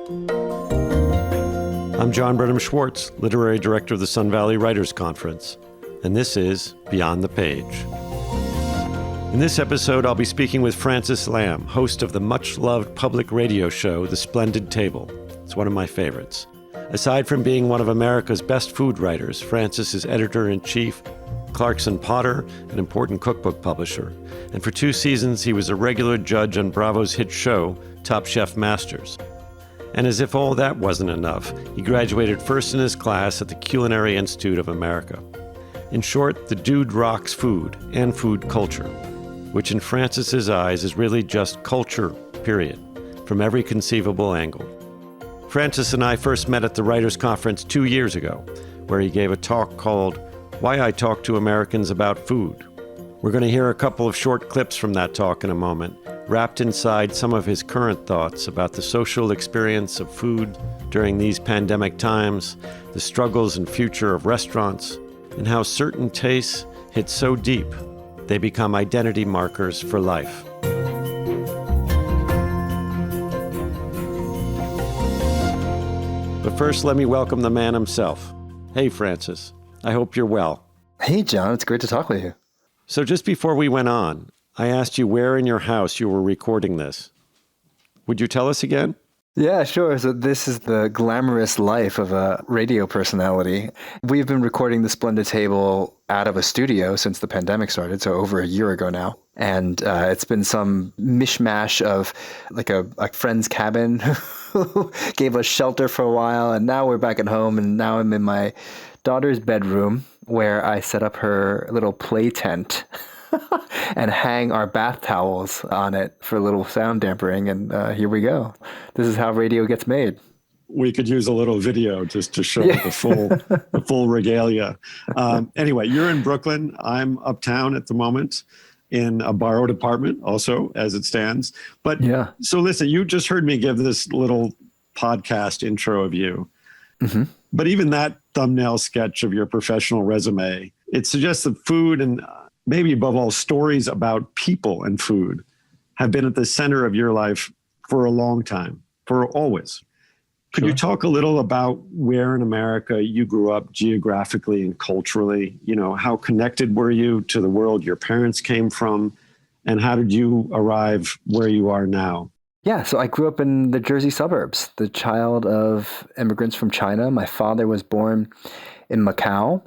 I'm John Brenham Schwartz, Literary Director of the Sun Valley Writers Conference, and this is Beyond the Page. In this episode, I'll be speaking with Frances Lamb, host of the much-loved public radio show, The Splendid Table. It's one of my favorites. Aside from being one of America's best food writers, Frances is editor-in-chief, Clarkson Potter, an important cookbook publisher. And for 2 seasons, he was a regular judge on Bravo's hit show, Top Chef Masters. And as if all that wasn't enough, he graduated first in his class at the Culinary Institute of America. In short, the dude rocks food and food culture, which in Frances's eyes is really just culture, period, from every conceivable angle. Frances and I first met at the Writers' Conference 2 years ago, where he gave a talk called Why I Talk to Americans About Food. We're going to hear a couple of short clips from that talk in a moment, wrapped inside some of his current thoughts about the social experience of food during these pandemic times, the struggles and future of restaurants, and how certain tastes hit so deep they become identity markers for life. But first, let me welcome the man himself. Hey, Frances. I hope you're well. Hey, John. It's great to talk with you. So just before we went on, I asked you where in your house you were recording this. Would you tell us again? Yeah, sure. So this is the glamorous life of a radio personality. We've been recording the Splendid Table out of a studio since the pandemic started, so over a year ago now. And it's been some mishmash of like a friend's cabin who gave us shelter for a while. And now we're back at home. And now I'm in my daughter's bedroom where I set up her little play tent and hang our bath towels on it for a little sound dampening. And here we go. This is how radio gets made. We could use a little video just to show the full regalia. Anyway, you're in Brooklyn. I'm uptown at the moment in a borrowed apartment also, as it stands. But yeah. So listen, you just heard me give this little podcast intro of you. Mm-hmm. But even that thumbnail sketch of your professional resume, it suggests that food and maybe above all, stories about people and food have been at the center of your life for a long time, for always. Could you talk a little about where in America you grew up geographically and culturally? You know, how connected were you to the world your parents came from? And how did you arrive where you are now? Yeah, so I grew up in the Jersey suburbs, the child of immigrants from China. My father was born in Macau,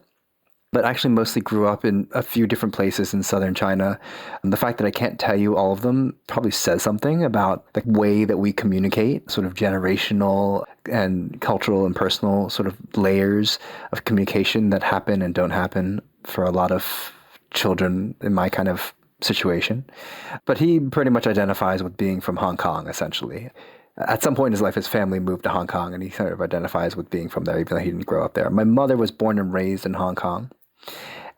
but actually mostly grew up in a few different places in southern China. And the fact that I can't tell you all of them probably says something about the way that we communicate, sort of generational and cultural and personal sort of layers of communication that happen and don't happen for a lot of children in my kind of situation. But he pretty much identifies with being from Hong Kong, essentially. At some point in his life, his family moved to Hong Kong, and he sort of identifies with being from there, even though he didn't grow up there. My mother was born and raised in Hong Kong.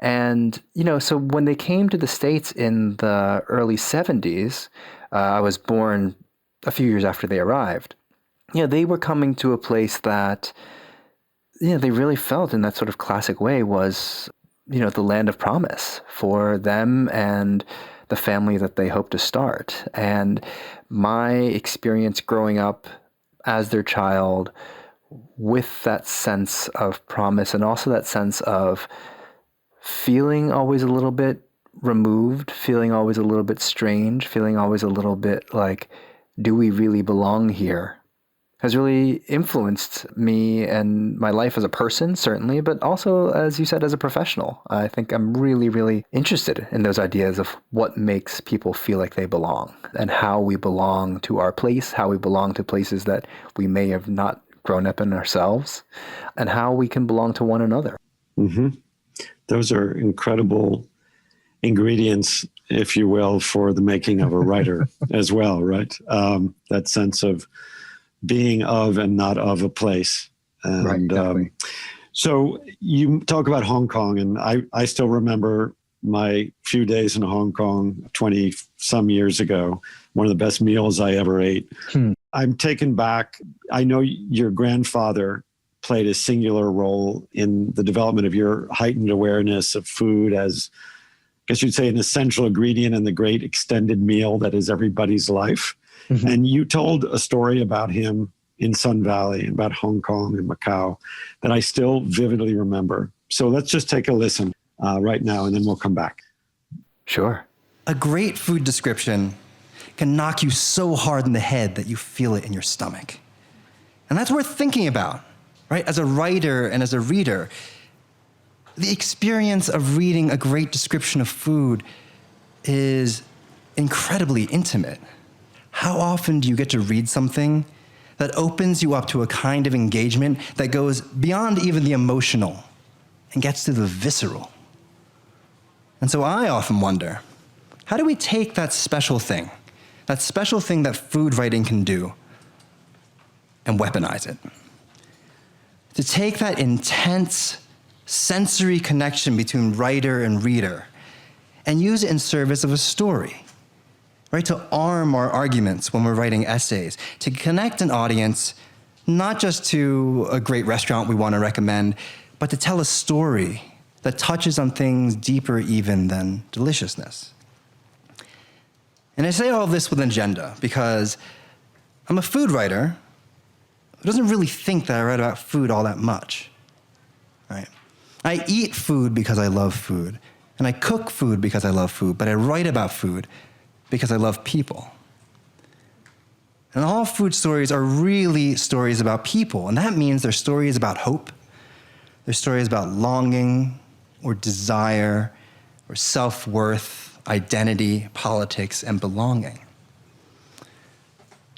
And, so when they came to the States in the early 70s, I was born a few years after they arrived. They were coming to a place that, they really felt in that sort of classic way was, the land of promise for them and the family that they hoped to start. And my experience growing up as their child with that sense of promise and also that sense of feeling always a little bit removed, feeling always a little bit strange, feeling always a little bit like, do we really belong here? Has really influenced me and my life as a person, certainly, but also, as you said, as a professional. I think I'm really, really interested in those ideas of what makes people feel like they belong and how we belong to our place, how we belong to places that we may have not grown up in ourselves, and how we can belong to one another. Mm-hmm. Those are incredible ingredients, if you will, for the making of a writer as well, right? That sense of being of and not of a place. And right, exactly. So you talk about Hong Kong, and I still remember my few days in Hong Kong 20 some years ago, one of the best meals I ever ate. I'm taken back. I know your grandfather played a singular role in the development of your heightened awareness of food as, I guess you'd say, an essential ingredient in the great extended meal that is everybody's life. Mm-hmm. And you told a story about him in Sun Valley, about Hong Kong and Macau, that I still vividly remember. So let's just take a listen right now, and then we'll come back. Sure. A great food description can knock you so hard in the head that you feel it in your stomach. And that's worth thinking about, right? As a writer and as a reader, the experience of reading a great description of food is incredibly intimate. How often do you get to read something that opens you up to a kind of engagement that goes beyond even the emotional and gets to the visceral? And so I often wonder, how do we take that special thing that food writing can do, and weaponize it? To take that intense sensory connection between writer and reader and use it in service of a story, right? To arm our arguments when we're writing essays, to connect an audience not just to a great restaurant we want to recommend, but to tell a story that touches on things deeper even than deliciousness. And I say all of this with an agenda because I'm a food writer who doesn't really think that I write about food all that much, right? I eat food because I love food, and I cook food because I love food, but I write about food because I love people. And all food stories are really stories about people, and that means they're stories about hope, they're stories about longing or desire or self-worth, identity, politics, and belonging.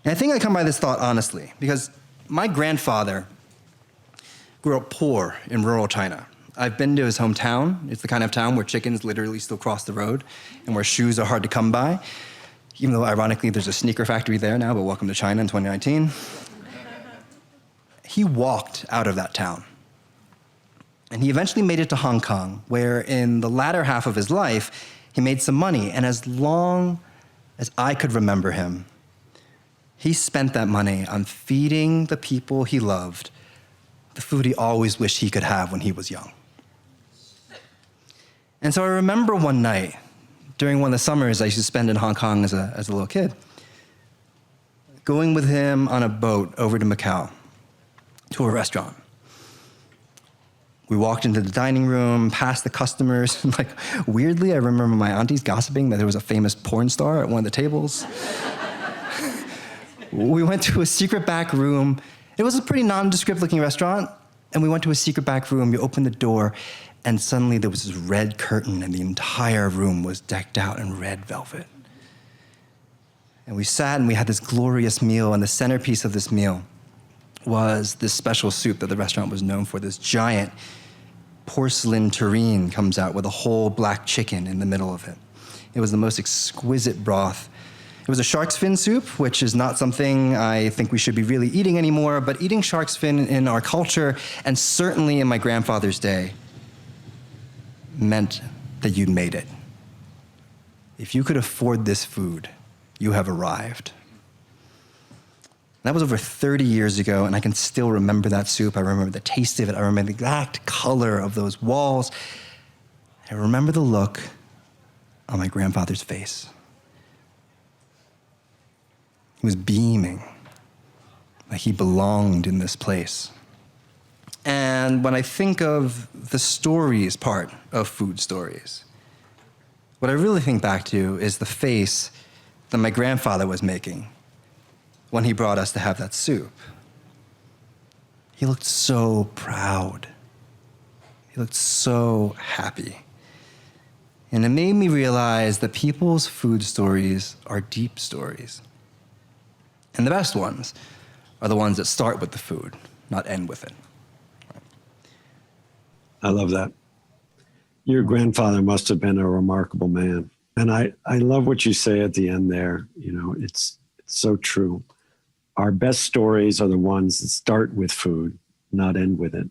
And I think I come by this thought honestly, because my grandfather grew up poor in rural China. I've been to his hometown. It's the kind of town where chickens literally still cross the road and where shoes are hard to come by, even though ironically there's a sneaker factory there now, but welcome to China in 2019. He walked out of that town. And he eventually made it to Hong Kong, where in the latter half of his life, he made some money, and as long as I could remember him, he spent that money on feeding the people he loved the food he always wished he could have when he was young. And so I remember one night, during one of the summers I used to spend in Hong Kong as a little kid, going with him on a boat over to Macau to a restaurant. We walked into the dining room, past the customers. Like, weirdly, I remember my aunties gossiping that there was a famous porn star at one of the tables. We went to a secret back room. It was a pretty nondescript looking restaurant, and we went to a secret back room. You opened the door, and suddenly there was this red curtain, and the entire room was decked out in red velvet. And we sat, and we had this glorious meal, and the centerpiece of this meal was this special soup that the restaurant was known for. This giant porcelain tureen comes out with a whole black chicken in the middle of it. It was the most exquisite broth. It was a shark's fin soup, which is not something I think we should be really eating anymore, but eating shark's fin in our culture, and certainly in my grandfather's day, meant that you'd made it. If you could afford this food, you have arrived. That was over 30 years ago, and I can still remember that soup. I remember the taste of it. I remember the exact color of those walls. I remember the look on my grandfather's face. He was beaming, like he belonged in this place. And when I think of the stories part of food stories, what I really think back to is the face that my grandfather was making when he brought us to have that soup. He looked so proud. He looked so happy. And it made me realize that people's food stories are deep stories. And the best ones are the ones that start with the food, not end with it. I love that. Your grandfather must have been a remarkable man. And I love what you say at the end there. You know, it's so true. Our best stories are the ones that start with food, not end with it.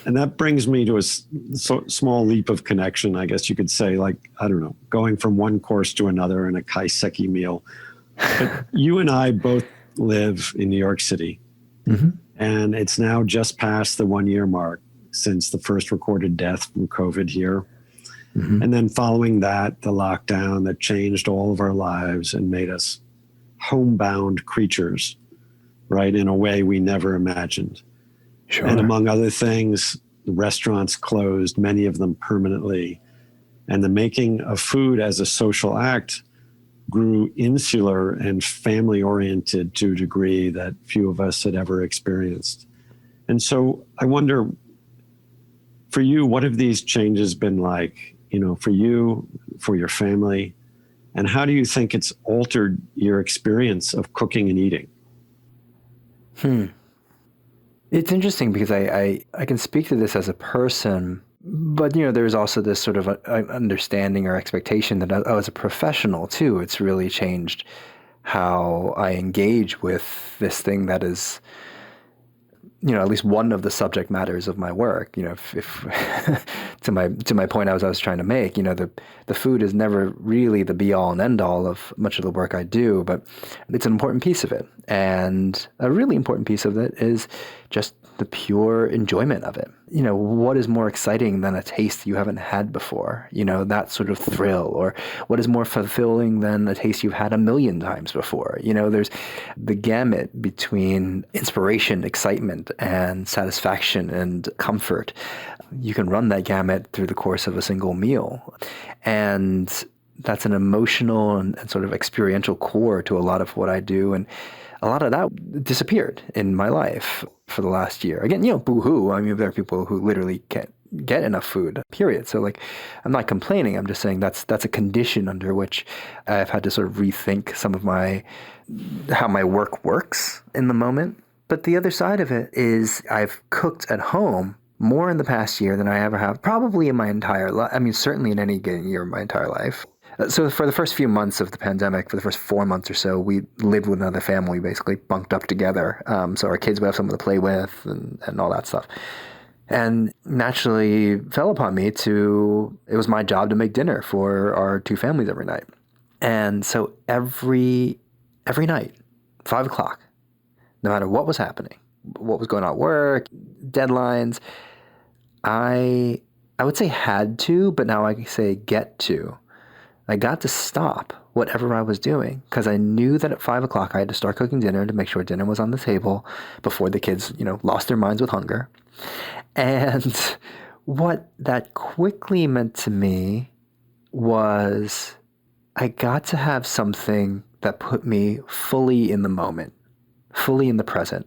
And that brings me to a small leap of connection, I guess you could say, like, I don't know, going from one course to another in a kaiseki meal. But you and I both live in New York City. Mm-hmm. And it's now just past the 1 year mark since the first recorded death from COVID here. Mm-hmm. And then following that, the lockdown that changed all of our lives and made us homebound creatures right, in a way we never imagined. Sure. And among other things, the restaurants closed, many of them permanently. And the making of food as a social act grew insular and family-oriented to a degree that few of us had ever experienced. And so I wonder, for you, what have these changes been like, for you, for your family? And how do you think it's altered your experience of cooking and eating? It's interesting because I can speak to this as a person, but there's also this sort of understanding or expectation that as a professional too, it's really changed how I engage with this thing that is, at least one of the subject matters of my work. If to my point I was trying to make, the food is never really the be all and end all of much of the work I do, but it's an important piece of it. And a really important piece of it is just the pure enjoyment of it. What is more exciting than a taste you haven't had before? That sort of thrill. Or what is more fulfilling than a taste you've had a million times before? There's the gamut between inspiration, excitement, and satisfaction and comfort. You can run that gamut through the course of a single meal. And that's an emotional and sort of experiential core to a lot of what I do. And a lot of that disappeared in my life for the last year. Again, boo-hoo. I mean, there are people who literally can't get enough food, period. So I'm not complaining. I'm just saying that's a condition under which I've had to sort of rethink some of how my work works in the moment. But the other side of it is I've cooked at home more in the past year than I ever have, probably in my entire life. I mean, certainly in any given year of my entire life. So for the first few months of the pandemic, for the first 4 months or so, we lived with another family, basically bunked up together. So our kids would have someone to play with and all that stuff. And naturally fell upon me it was my job to make dinner for our two families every night. And so every night, 5 o'clock, no matter what was happening, what was going on at work, deadlines, I would say had to, but now I say get to. I got to stop whatever I was doing because I knew that at 5 o'clock I had to start cooking dinner to make sure dinner was on the table before the kids, lost their minds with hunger. And what that quickly meant to me was I got to have something that put me fully in the moment, fully in the present.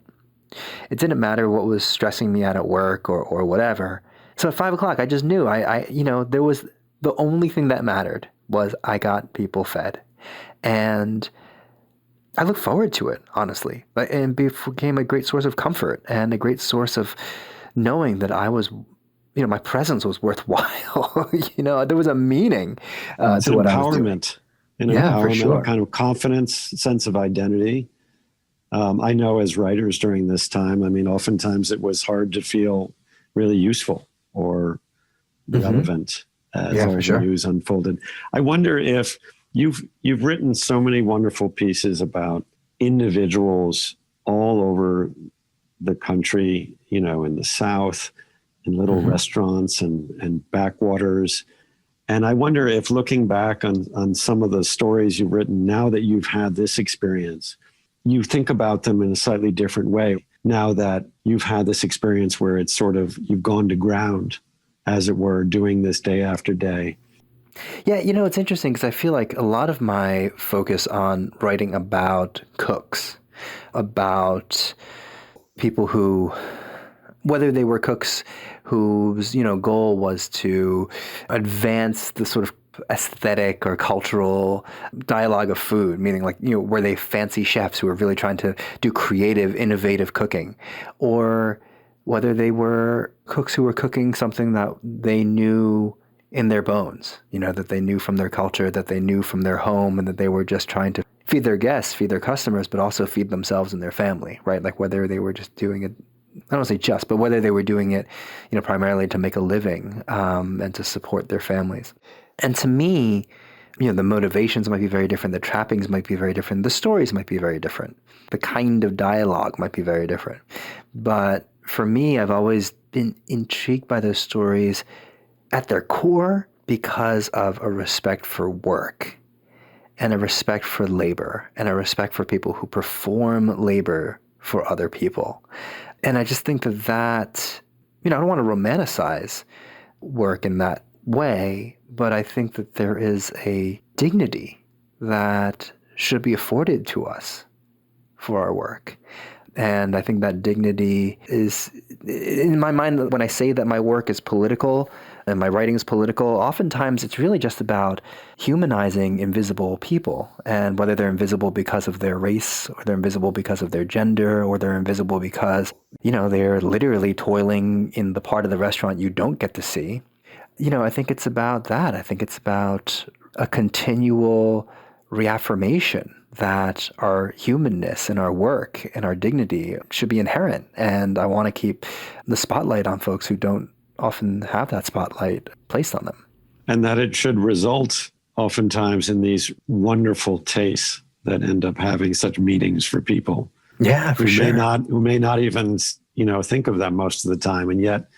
It didn't matter what was stressing me out at work or whatever. So at 5 o'clock, I just knew there was the only thing that mattered was I got people fed. And I look forward to it, honestly. And it became a great source of comfort and a great source of knowing that I was, my presence was worthwhile. There was a meaning to what I was doing. Empowerment, for sure. Kind of confidence, sense of identity. I know as writers during this time, oftentimes it was hard to feel really useful or relevant as the news unfolded. I wonder if you've written so many wonderful pieces about individuals all over the country, in the South, in little restaurants and backwaters. And I wonder if looking back on some of the stories you've written, now that you've had this experience, you think about them in a slightly different way now that you've had this experience where it's sort of, you've gone to ground, as it were, doing this day after day. Yeah, it's interesting because I feel like a lot of my focus on writing about cooks, about people who, whether they were cooks whose, goal was to advance the sort of aesthetic or cultural dialogue of food, meaning were they fancy chefs who were really trying to do creative, innovative cooking, or whether they were cooks who were cooking something that they knew in their bones, that they knew from their culture, that they knew from their home, and that they were just trying to feed their guests, feed their customers, but also feed themselves and their family, right? Like whether they were just doing it, I don't want to say just, but whether they were doing it, primarily to make a living and to support their families. And to me, the motivations might be very different. The trappings might be very different. The stories might be very different. The kind of dialogue might be very different. But for me, I've always been intrigued by those stories at their core because of a respect for work and a respect for labor and a respect for people who perform labor for other people. And I just think that, I don't want to romanticize work in that way, but I think that there is a dignity that should be afforded to us for our work. And I think that dignity is, in my mind, when I say that my work is political and my writing is political, oftentimes it's really just about humanizing invisible people. And whether they're invisible because of their race, or they're invisible because of their gender, or they're invisible because, they're literally toiling in the part of the restaurant you don't get to see. I think it's about that. I think it's about a continual reaffirmation that our humanness and our work and our dignity should be inherent. And I want to keep the spotlight on folks who don't often have that spotlight placed on them. And that it should result oftentimes in these wonderful tastes that end up having such meanings for people. Yeah, for sure. Who may not even, think of them most of the time, and yet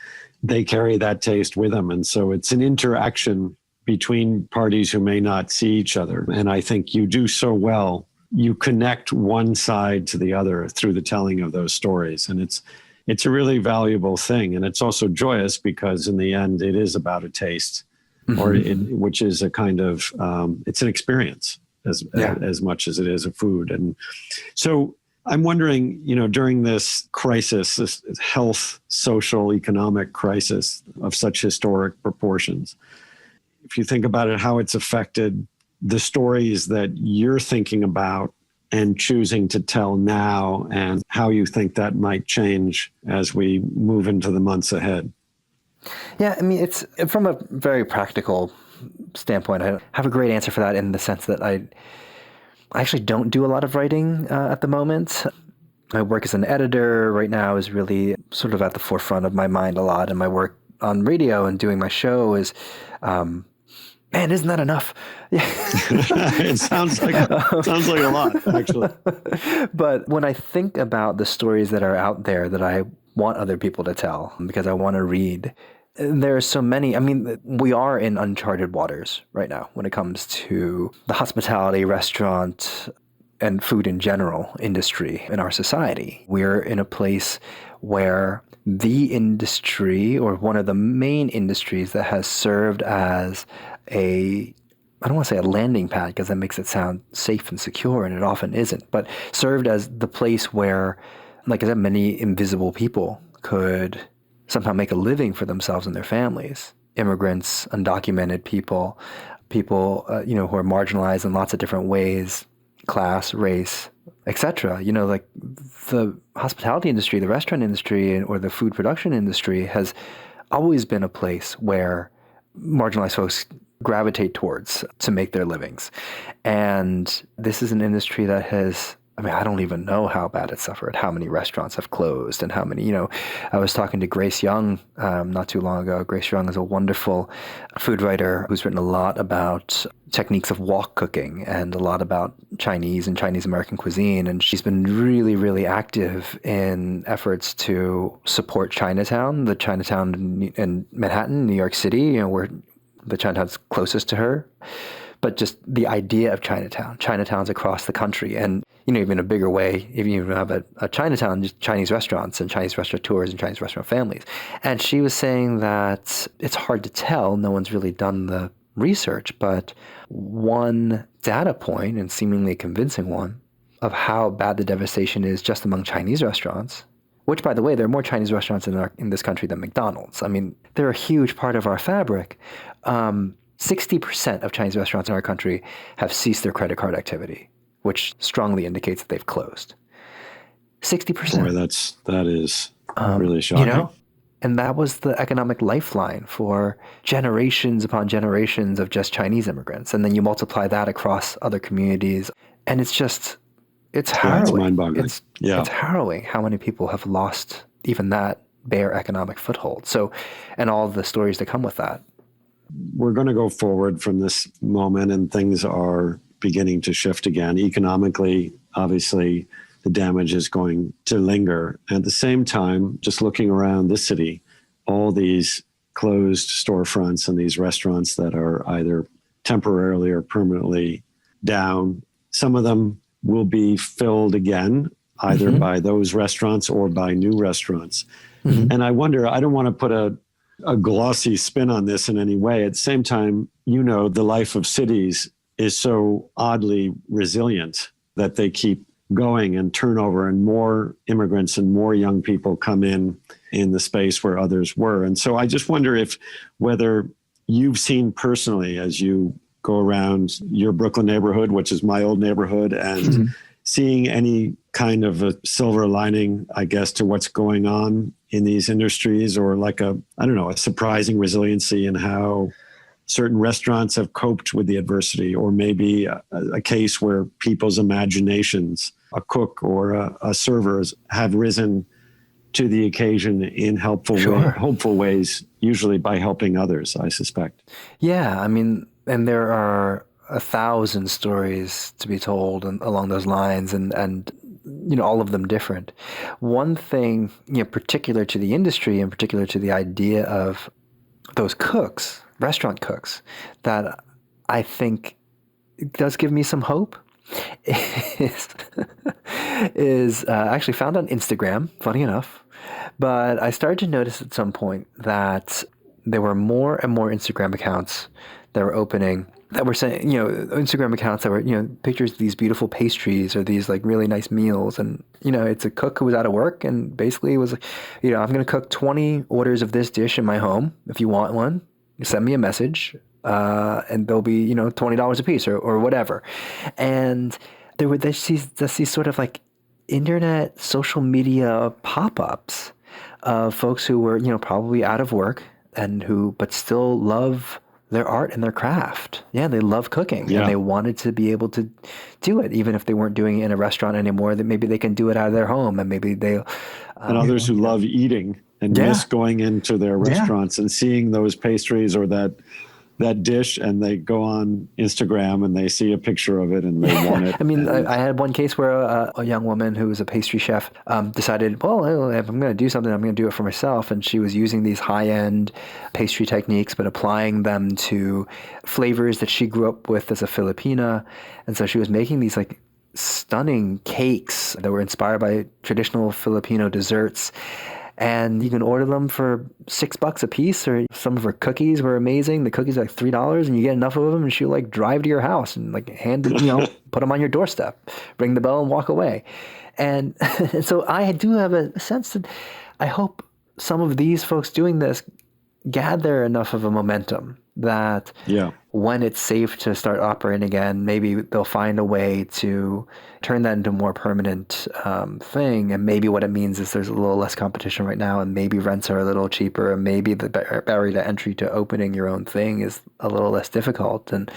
they carry that taste with them. And so it's an interaction between parties who may not see each other. And I think you do so well. You connect one side to the other through the telling of those stories. And it's a really valuable thing. And it's also joyous because in the end, it is about a taste, which is a kind of, it's an experience as much as it is a food. And so I'm wondering, during this crisis, this health, social, economic crisis of such historic proportions, if you think about it, how it's affected the stories that you're thinking about and choosing to tell now, and how you think that might change as we move into the months ahead. Yeah, I mean, it's from a very practical standpoint. I have a great answer for that in the sense that I actually don't do a lot of writing at the moment. My work as an editor right now is really sort of at the forefront of my mind a lot, and my work on radio and doing my show is, man, isn't that enough? It sounds like a lot, actually. But when I think about the stories that are out there that I want other people to tell, because I want to read, there are so many. I mean, we are in uncharted waters right now when it comes to the hospitality, restaurant, and food in general industry in our society. We're in a place where the industry, or one of the main industries that has served as I don't want to say a landing pad because that makes it sound safe and secure, and it often isn't, but served as the place where, like I said, many invisible people could somehow make a living for themselves and their families. Immigrants, undocumented people, who are marginalized in lots of different ways, class, race, etc. Like the hospitality industry, the restaurant industry, or the food production industry has always been a place where marginalized folks gravitate towards to make their livings. And this is an industry that has, I don't even know how bad it suffered, how many restaurants have closed, and how many, I was talking to Grace Young not too long ago. Grace Young is a wonderful food writer who's written a lot about techniques of wok cooking and a lot about Chinese and Chinese American cuisine. And she's been really, really active in efforts to support Chinatown, the Chinatown in Manhattan, New York City, where the Chinatown's closest to her. But just the idea of Chinatowns across the country. And, even a bigger way, if you have a Chinatown, just Chinese restaurants and Chinese restaurateurs and Chinese restaurant families. And she was saying that it's hard to tell. No one's really done the research, but one data point, and seemingly convincing one, of how bad the devastation is just among Chinese restaurants, which, by the way, there are more Chinese restaurants in this country than McDonald's. I mean, they're a huge part of our fabric. 60% of Chinese restaurants in our country have ceased their credit card activity, which strongly indicates that they've closed. 60%. Boy, that is really shocking. And that was the economic lifeline for generations upon generations of just Chinese immigrants. And then you multiply that across other communities, and it's harrowing. It's mind-boggling. It's harrowing how many people have lost even that bare economic foothold. So, and all of the stories that come with that. We're going to go forward from this moment, and things are beginning to shift again. Economically, obviously, the damage is going to linger. At the same time, just looking around the city, all these closed storefronts and these restaurants that are either temporarily or permanently down, some of them will be filled again either by those restaurants or by new restaurants. And I wonder, I don't want to put a glossy spin on this in any way. At the same time, the life of cities is so oddly resilient that they keep going, and turnover and more immigrants and more young people come in the space where others were. And so I just wonder whether you've seen personally, as you go around your Brooklyn neighborhood, which is my old neighborhood, and seeing any kind of a silver lining, I guess, to what's going on in these industries, or like a surprising resiliency in how certain restaurants have coped with the adversity, or maybe a case where people's imaginations, a cook or a servers, have risen to the occasion in hopeful ways, usually by helping others, I suspect. Yeah, I mean, and there are 1,000 stories to be told along those lines, and all of them different. One thing, particular to the industry and particular to the idea of those cooks, restaurant cooks, that I think does give me some hope is actually found on Instagram, funny enough. But I started to notice at some point that there were more and more Instagram accounts that were opening, that were saying, Instagram accounts that were, pictures of these beautiful pastries or these like really nice meals. And, it's a cook who was out of work and basically was like, I'm going to cook 20 orders of this dish in my home. If you want one, you send me a message, and they'll be, $20 a piece or whatever. And there were these sort of like internet social media pop-ups of folks who were, probably out of work and but still love their art and their craft. Yeah, they love cooking, and they wanted to be able to do it, even if they weren't doing it in a restaurant anymore, that maybe they can do it out of their home, and maybe they... and others who love eating and miss going into their restaurants and seeing those pastries or that dish, and they go on Instagram and they see a picture of it and they want it. I mean, I had one case where a young woman who was a pastry chef decided, well, if I'm going to do something, I'm going to do it for myself. And she was using these high-end pastry techniques, but applying them to flavors that she grew up with as a Filipina. And so she was making these like stunning cakes that were inspired by traditional Filipino desserts. And you can order them for $6 a piece, or some of her cookies were amazing. The cookies are like $3, and you get enough of them, and she'll like drive to your house and like put them on your doorstep, ring the bell, and walk away. And so I do have a sense that I hope some of these folks doing this gather enough of a momentum that when it's safe to start operating again, maybe they'll find a way to turn that into a more permanent thing. And maybe what it means is there's a little less competition right now, and maybe rents are a little cheaper, and maybe the barrier to entry to opening your own thing is a little less difficult. And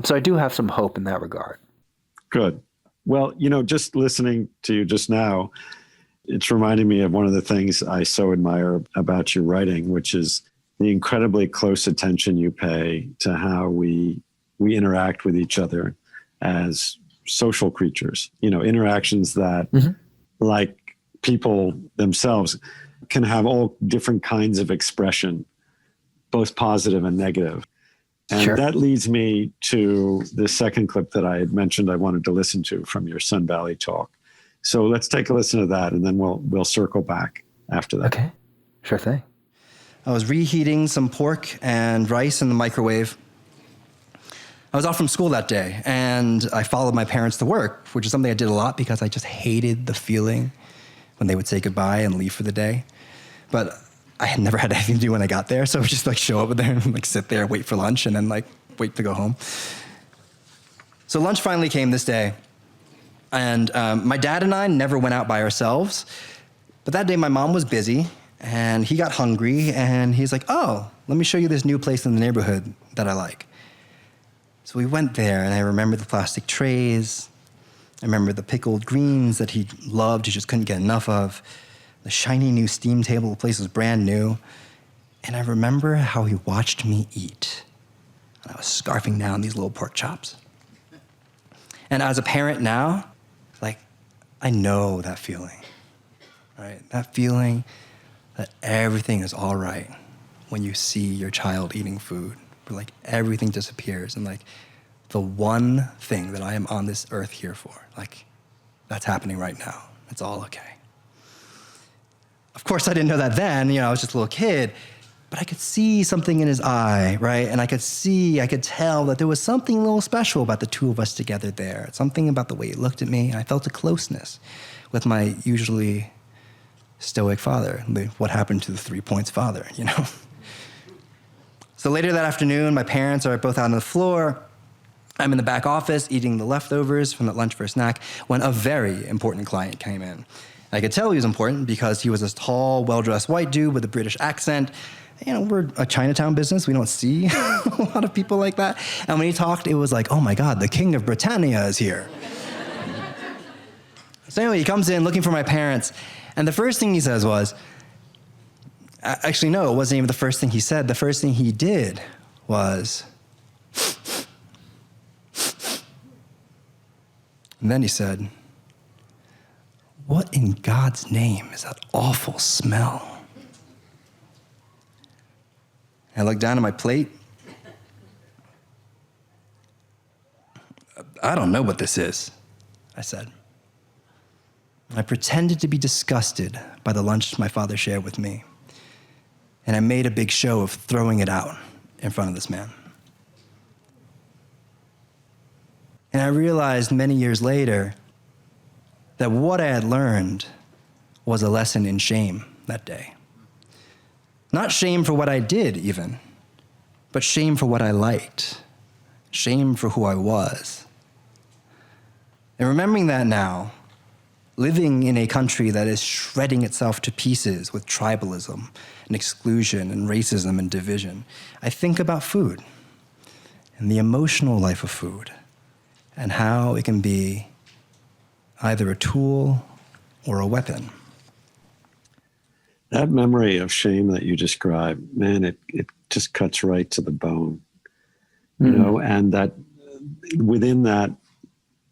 so I do have some hope in that regard. Good. Well, just listening to you just now, it's reminding me of one of the things I so admire about your writing, which is the incredibly close attention you pay to how we interact with each other as social creatures. Interactions that, like people themselves, can have all different kinds of expression, both positive and negative. And that leads me to the second clip that I had mentioned I wanted to listen to from your Sun Valley talk. So let's take a listen to that, and then we'll circle back after that. Okay, sure thing. I was reheating some pork and rice in the microwave. I was off from school that day, and I followed my parents to work, which is something I did a lot because I just hated the feeling when they would say goodbye and leave for the day. But I had never had anything to do when I got there, so I would just like show up there and like sit there, wait for lunch, and then like wait to go home. So lunch finally came this day, and my dad and I never went out by ourselves. But that day my mom was busy, and he got hungry, and he's like, oh, let me show you this new place in the neighborhood that I like. So we went there, and I remember the plastic trays. I remember the pickled greens that he loved, he just couldn't get enough of. The shiny new steam table, the place was brand new. And I remember how he watched me eat. And I was scarfing down these little pork chops. And as a parent now, like, I know that feeling, right? That feeling that everything is all right when you see your child eating food, where like everything disappears, and like the one thing that I am on this earth here for, like that's happening right now. It's all okay. Of course, I didn't know that then. I was just a little kid. But I could see something in his eye, right? And I could tell that there was something a little special about the two of us together there. Something about the way he looked at me. I felt a closeness with my usually stoic father. What happened to the 3 points father, So later that afternoon, my parents are both out on the floor. I'm in the back office eating the leftovers from that lunch for a snack when a very important client came in. I could tell he was important because he was this tall, well-dressed white dude with a British accent. We're a Chinatown business. We don't see a lot of people like that. And when he talked, it was like, oh my God, the King of Britannia is here. So anyway, he comes in looking for my parents. And the first thing he says was, actually, no, it wasn't even the first thing he said. The first thing he did was, and then he said, what in God's name is that awful smell? I looked down at my plate. I don't know what this is, I said. I pretended to be disgusted by the lunch my father shared with me. And I made a big show of throwing it out in front of this man. And I realized many years later that what I had learned was a lesson in shame that day. Not shame for what I did, even, but shame for what I liked, shame for who I was. And remembering that now, living in a country that is shredding itself to pieces with tribalism and exclusion and racism and division, I think about food and the emotional life of food and how it can be either a tool or a weapon. That memory of shame that you described, man, it just cuts right to the bone, and that within that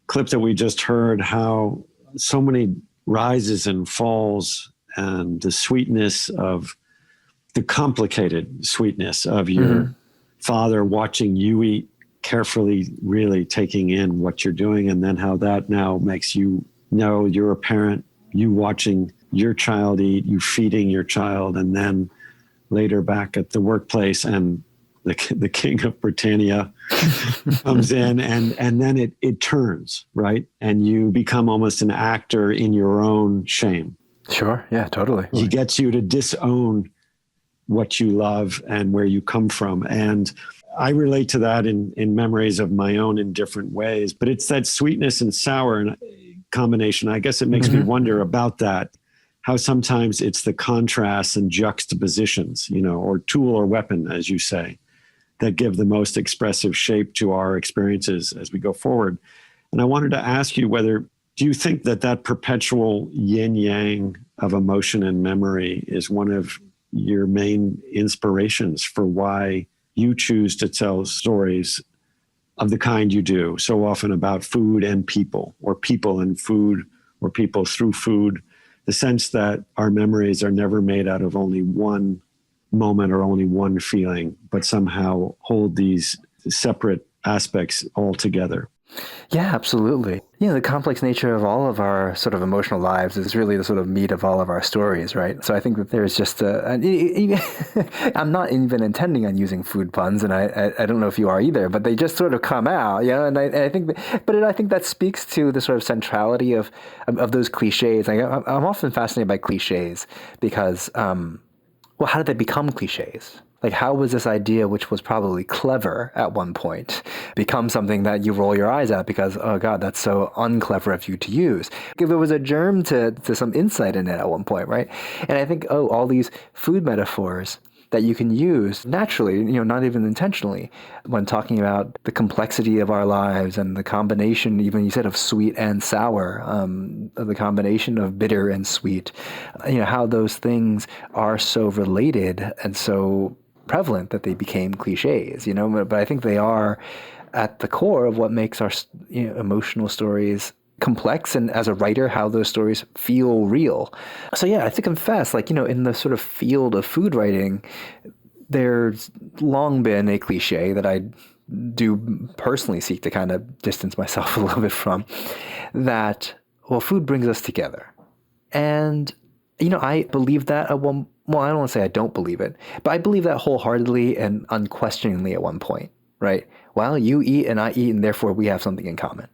clip that we just heard, how so many rises and falls and the sweetness of the complicated sweetness of your father watching you eat carefully, really taking in what you're doing, and then how that now makes you know you're a parent, you watching your child eat, you feeding your child, and then later back at the workplace and the King of Britannia comes in and then it turns, right? And you become almost an actor in your own shame. Sure. Yeah, totally. He gets you to disown what you love and where you come from. And I relate to that in memories of my own in different ways, but it's that sweetness and sour combination. I guess it makes me wonder about that, how sometimes it's the contrasts and juxtapositions, or tool or weapon, as you say, that give the most expressive shape to our experiences as we go forward. And I wanted to ask you do you think that perpetual yin-yang of emotion and memory is one of your main inspirations for why you choose to tell stories of the kind you do, so often about food and people, or people and food, or people through food, the sense that our memories are never made out of only one moment or only one feeling, but somehow hold these separate aspects all together? Yeah, absolutely. The complex nature of all of our sort of emotional lives is really the sort of meat of all of our stories, right? So I think that there's just I'm not even intending on using food puns, and I don't know if you are either, but they just sort of come out, and I think I think that speaks to the sort of centrality of those cliches. Like, I'm often fascinated by cliches because, how did they become cliches? Like, how was this idea, which was probably clever at one point, become something that you roll your eyes at because, oh God, that's so unclever of you to use? There was a germ to some insight in it at one point, right? And I think, all these food metaphors that you can use naturally, not even intentionally, when talking about the complexity of our lives and the combination, even you said, of sweet and sour, the combination of bitter and sweet, how those things are so related and so prevalent that they became cliches, but I think they are at the core of what makes our emotional stories complex, and as a writer, how those stories feel real. So yeah, I have to confess, in the sort of field of food writing, there's long been a cliche that I do personally seek to kind of distance myself a little bit from, that, food brings us together. And, I believe that at one, well, I don't want to say I don't believe it, but I believe that wholeheartedly and unquestioningly at one point, right? Well, you eat and I eat, and therefore we have something in common.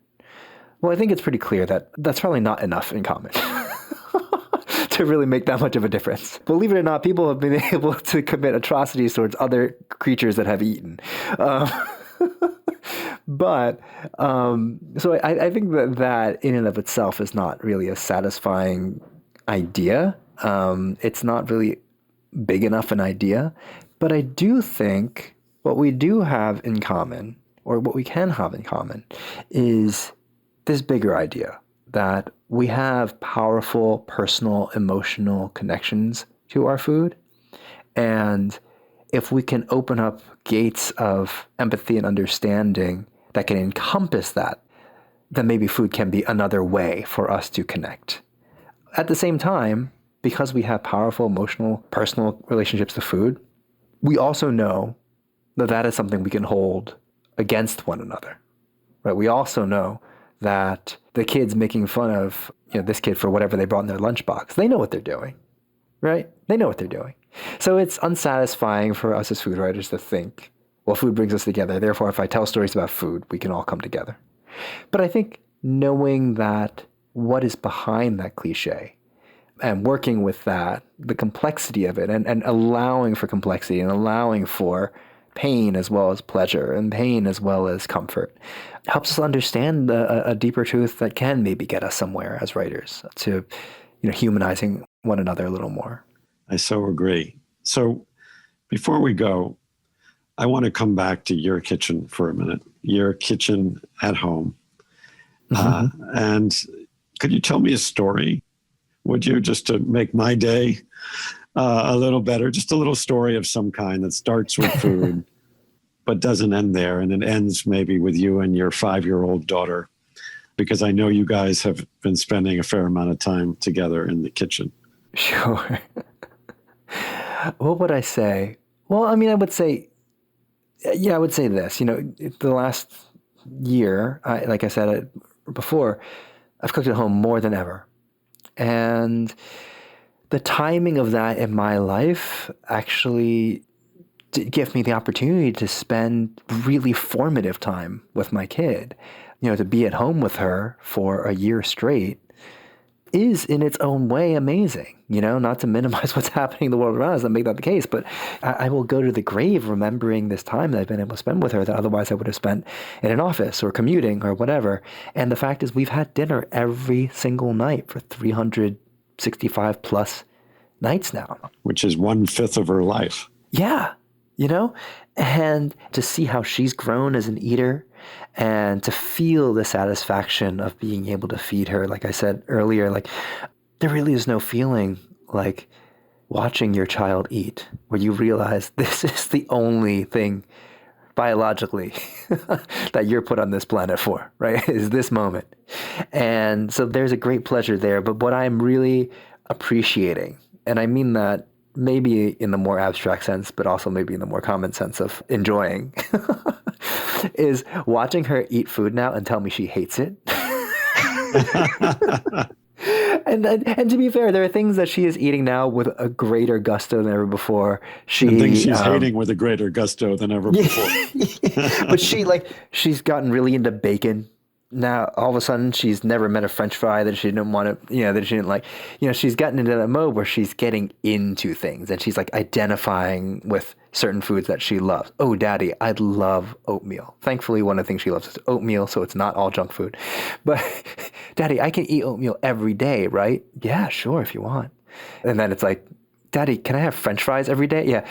Well, I think it's pretty clear that that's probably not enough in common to really make that much of a difference. Believe it or not, people have been able to commit atrocities towards other creatures that have eaten. Um, so I think that in and of itself is not really a satisfying idea. It's not really big enough an idea. But I do think what we do have in common, or what we can have in common, is this bigger idea that we have powerful personal, emotional connections to our food. And if we can open up gates of empathy and understanding that can encompass that, then maybe food can be another way for us to connect. At the same time, because we have powerful, emotional, personal relationships to food, we also know that that is something we can hold against one another, right? We also know that the kids making fun of this kid for whatever they brought in their lunchbox, they know what they're doing, right? They know what they're doing. So it's unsatisfying for us as food writers to think, well, food brings us together. Therefore, if I tell stories about food, we can all come together. But I think knowing that what is behind that cliche and working with that, the complexity of it, and allowing for complexity and allowing for pain as well as pleasure and pain as well as comfort helps us understand a deeper truth that can maybe get us somewhere as writers to humanizing one another a little more. I so agree. So before we go, I want to come back to your kitchen for a minute, your kitchen at home. Mm-hmm. And could you tell me a story? Would you, just to make my day a little better, just a little story of some kind that starts with food, but doesn't end there. And it ends maybe with you and your 5-year-old daughter, because I know you guys have been spending a fair amount of time together in the kitchen. Sure. What would I say? Well, I mean, I would say this, the last year, like I said before, I've cooked at home more than ever. And the timing of that in my life actually did give me the opportunity to spend really formative time with my kid. To be at home with her for a year straight is in its own way amazing, not to minimize what's happening in the world around us and make that the case, but I will go to the grave remembering this time that I've been able to spend with her that otherwise I would have spent in an office or commuting or whatever. And the fact is we've had dinner every single night for 365 plus nights now. Which is 1/5 of her life. Yeah. And to see how she's grown as an eater and to feel the satisfaction of being able to feed her, like I said earlier, like there really is no feeling like watching your child eat where you realize this is the only thing biologically that you're put on this planet for, right? Is this moment. And so there's a great pleasure there. But what I'm really appreciating, and I mean that maybe in the more abstract sense, but also maybe in the more common sense of enjoying, is watching her eat food now and tell me she hates it. And to be fair, there are things that she is eating now with a greater gusto than ever before. And things she's hating with a greater gusto than ever before. But she's gotten really into bacon. Now, all of a sudden, she's never met a French fry that she didn't want to, that she didn't like. She's gotten into that mode where she's getting into things and she's like identifying with certain foods that she loves. Oh, Daddy, I love oatmeal. Thankfully, one of the things she loves is oatmeal, so it's not all junk food. But, Daddy, I can eat oatmeal every day, right? Yeah, sure, if you want. And then it's like, Daddy, can I have French fries every day? Yeah.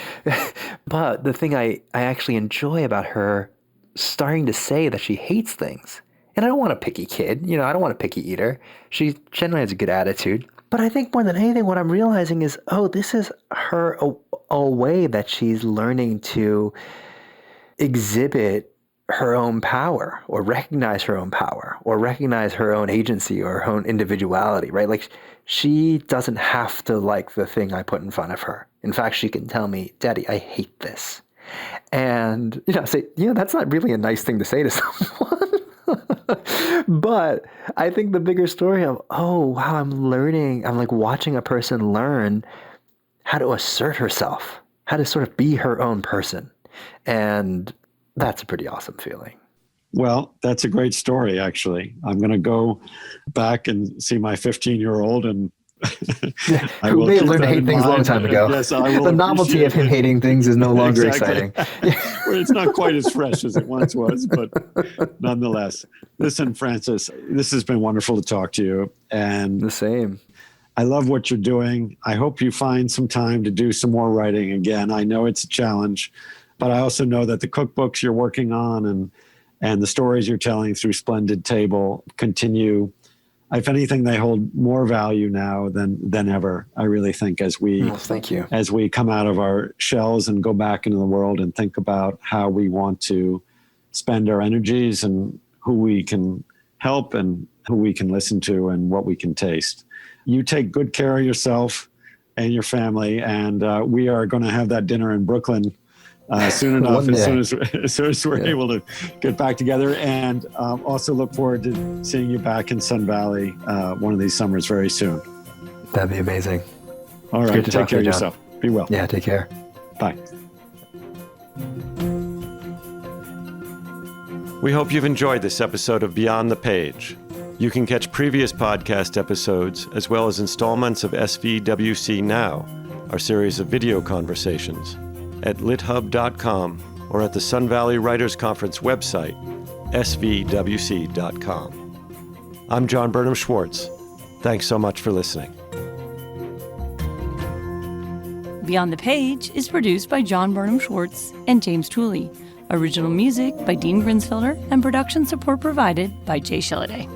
But the thing I actually enjoy about her starting to say that she hates things. And I don't want a picky kid, I don't want a picky eater. She generally has a good attitude. But I think more than anything, what I'm realizing is, this is her a way that she's learning to exhibit her own power or recognize her own power or recognize her own agency or her own individuality, right? Like she doesn't have to like the thing I put in front of her. In fact, she can tell me, Daddy, I hate this. And, say, that's not really a nice thing to say to someone. But I think the bigger story of, oh, wow, I'm learning, I'm like watching a person learn how to assert herself, how to sort of be her own person. And that's a pretty awesome feeling. Well, that's a great story, actually. I'm going to go back and see my 15-year-old and who may have learned to hate things a long time ago. Yes, I will. The novelty of him hating things is no longer Exactly. exciting. Well, it's not quite as fresh as it once was, but nonetheless. Listen, Francis, this has been wonderful to talk to you. And The same. I love what you're doing. I hope you find some time to do some more writing again. I know it's a challenge, but I also know that the cookbooks you're working on and the stories you're telling through Splendid Table continue. If anything, they hold more value now than ever. I really think Thank you. as we come out of our shells and go back into the world and think about how we want to spend our energies and who we can help and who we can listen to and what we can taste. You take good care of yourself and your family, and we are going to have that dinner in Brooklyn soon enough, as soon as we're able to get back together, and also look forward to seeing you back in Sun Valley one of these summers very soon. That'd be amazing. All right, take care of yourself. Be well. Yeah, take care. Bye. We hope you've enjoyed this episode of Beyond the Page. You can catch previous podcast episodes as well as installments of SVWC Now, our series of video conversations, at lithub.com or at the Sun Valley Writers Conference website, svwc.com. I'm John Burnham Schwartz. Thanks so much for listening. Beyond the Page is produced by John Burnham Schwartz and James Tooley. Original music by Dean Grinsfelder and production support provided by Jay Shilliday.